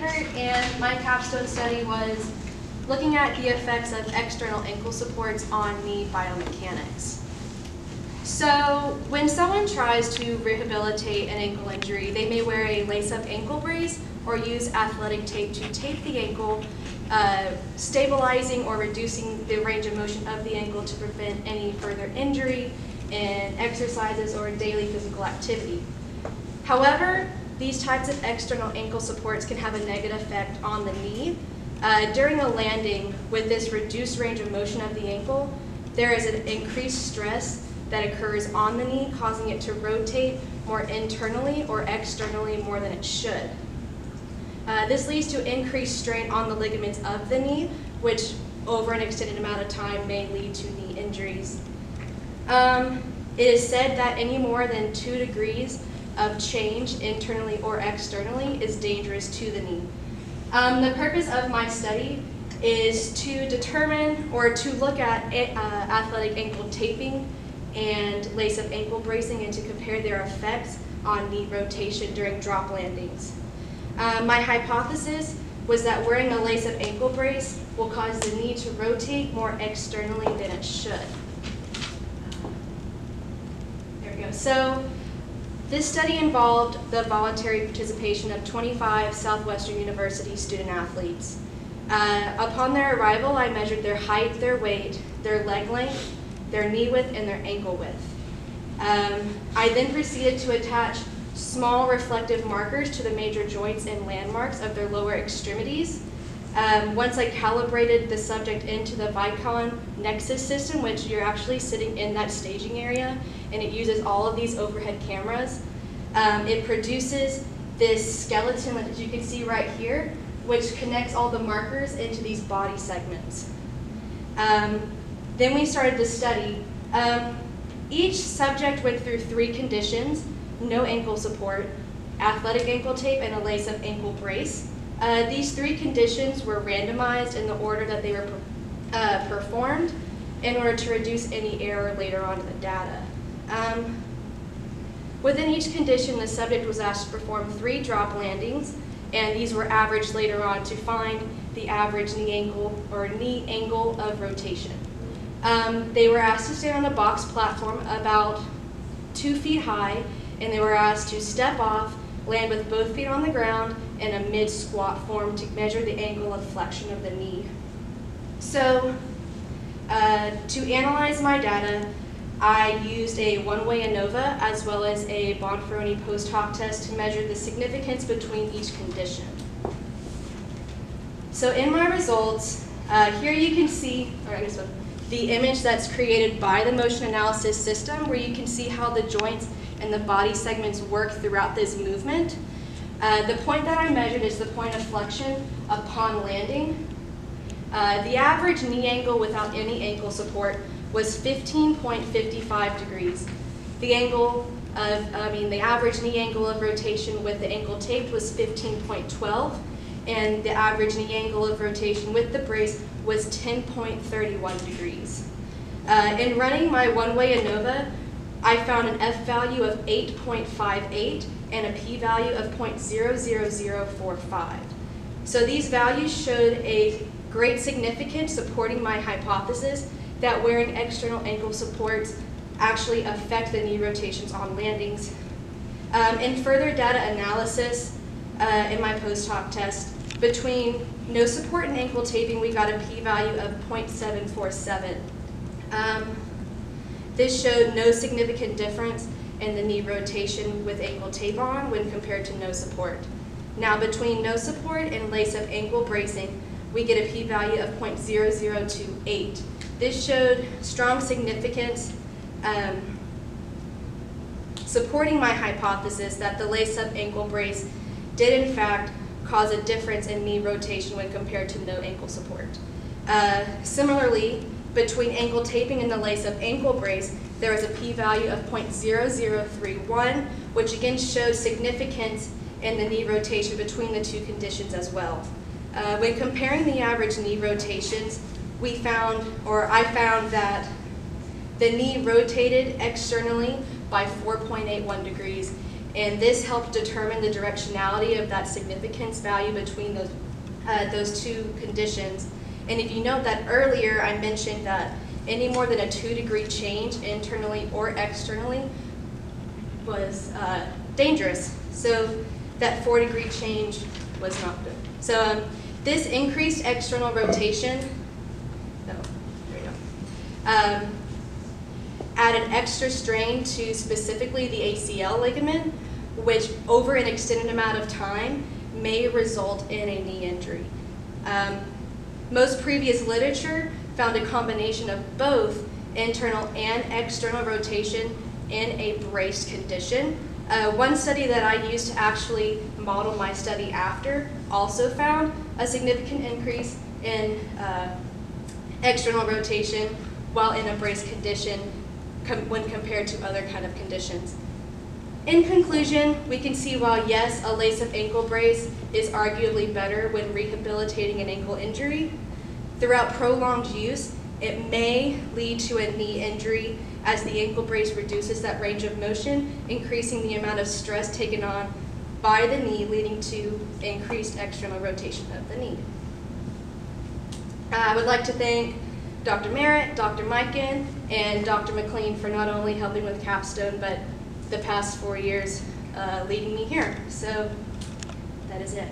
Baker, and my capstone study was looking at the effects of external ankle supports on knee biomechanics. So when someone tries to rehabilitate an ankle injury, they may wear a lace-up ankle brace or use athletic tape to tape the ankle, stabilizing or reducing the range of motion of the ankle to prevent any further injury in exercises or daily physical activity. However, these types of external ankle supports can have a negative effect on the knee. During a landing with this reduced range of motion of the ankle, there is an increased stress that occurs on the knee, causing it to rotate more internally or externally more than it should. This leads to increased strain on the ligaments of the knee, which over an extended amount of time may lead to knee injuries. It is said that any more than 2 degrees of change internally or externally is dangerous to the knee. The purpose of my study is to determine or to look at athletic ankle taping and lace-up ankle bracing and to compare their effects on knee rotation during drop landings. My hypothesis was that wearing a lace-up ankle brace will cause the knee to rotate more externally than it should. There we go. So this study involved the voluntary participation of 25 Southwestern University student athletes. Upon their arrival, I measured their height, their weight, their leg length, their knee width, and their ankle width. I then proceeded to attach small reflective markers to the major joints and landmarks of their lower extremities. Once I calibrated the subject into the Vicon Nexus system, which you're actually sitting in that staging area, and it uses all of these overhead cameras, it produces this skeleton that you can see right here, which connects all the markers into these body segments. Then we started the study. Each subject went through 3 conditions: no ankle support, athletic ankle tape, and a lace-up ankle brace. These 3 conditions were randomized in the order that they were performed in order to reduce any error later on in the data. Within each condition, the subject was asked to perform 3 drop landings, and these were averaged later on to find the average knee angle of rotation. They were asked to stand on a box platform about 2 feet high, and they were asked to step off, land with both feet on the ground in a mid-squat form to measure the angle of flexion of the knee. So to analyze my data, I used a one-way ANOVA as well as a Bonferroni post hoc test to measure the significance between each condition. So in my results, here you can see, the image that's created by the motion analysis system, where you can see how the joints and the body segments work throughout this movement. The point that I measured is the point of flexion upon landing. The average knee angle without any ankle support was 15.55 degrees. The average knee angle of rotation with the ankle taped was 15.12, and the average knee angle of rotation with the brace was 10.31 degrees. In running my one-way ANOVA, I found an F value of 8.58 and a P value of 0.00045. So these values showed a great significance supporting my hypothesis that wearing external ankle supports actually affect the knee rotations on landings. In further data analysis in my post hoc test, between no support and ankle taping, we got a p-value of 0.747. This showed no significant difference in the knee rotation with ankle tape on when compared to no support. Now, between no support and lace-up ankle bracing, we get a p-value of 0.0028. This showed strong significance supporting my hypothesis that the lace-up ankle brace did in fact cause a difference in knee rotation when compared to no ankle support. Similarly, between ankle taping and the lace-up ankle brace, there was a p-value of 0.0031, which again showed significance in the knee rotation between the 2 conditions as well. When comparing the average knee rotations, I found that the knee rotated externally by 4.81 degrees, and this helped determine the directionality of that significance value between those two conditions. And if you note that earlier, I mentioned that any more than a 2-degree change internally or externally was dangerous. So that 4-degree change was not good. So this increased external rotation, added extra strain to specifically the ACL ligament, which over an extended amount of time may result in a knee injury. Most previous literature found a combination of both internal and external rotation in a braced condition. One study that I used to actually model my study after also found a significant increase in external rotation while in a braced condition when compared to other kind of conditions. In conclusion, we can see while yes, a lace-up ankle brace is arguably better when rehabilitating an ankle injury, throughout prolonged use, it may lead to a knee injury as the ankle brace reduces that range of motion, increasing the amount of stress taken on by the knee, leading to increased external rotation of the knee. I would like to thank Dr. Merritt, Dr. Mikan, and Dr. McLean for not only helping with capstone, but the past 4 years leading me here. So that is it.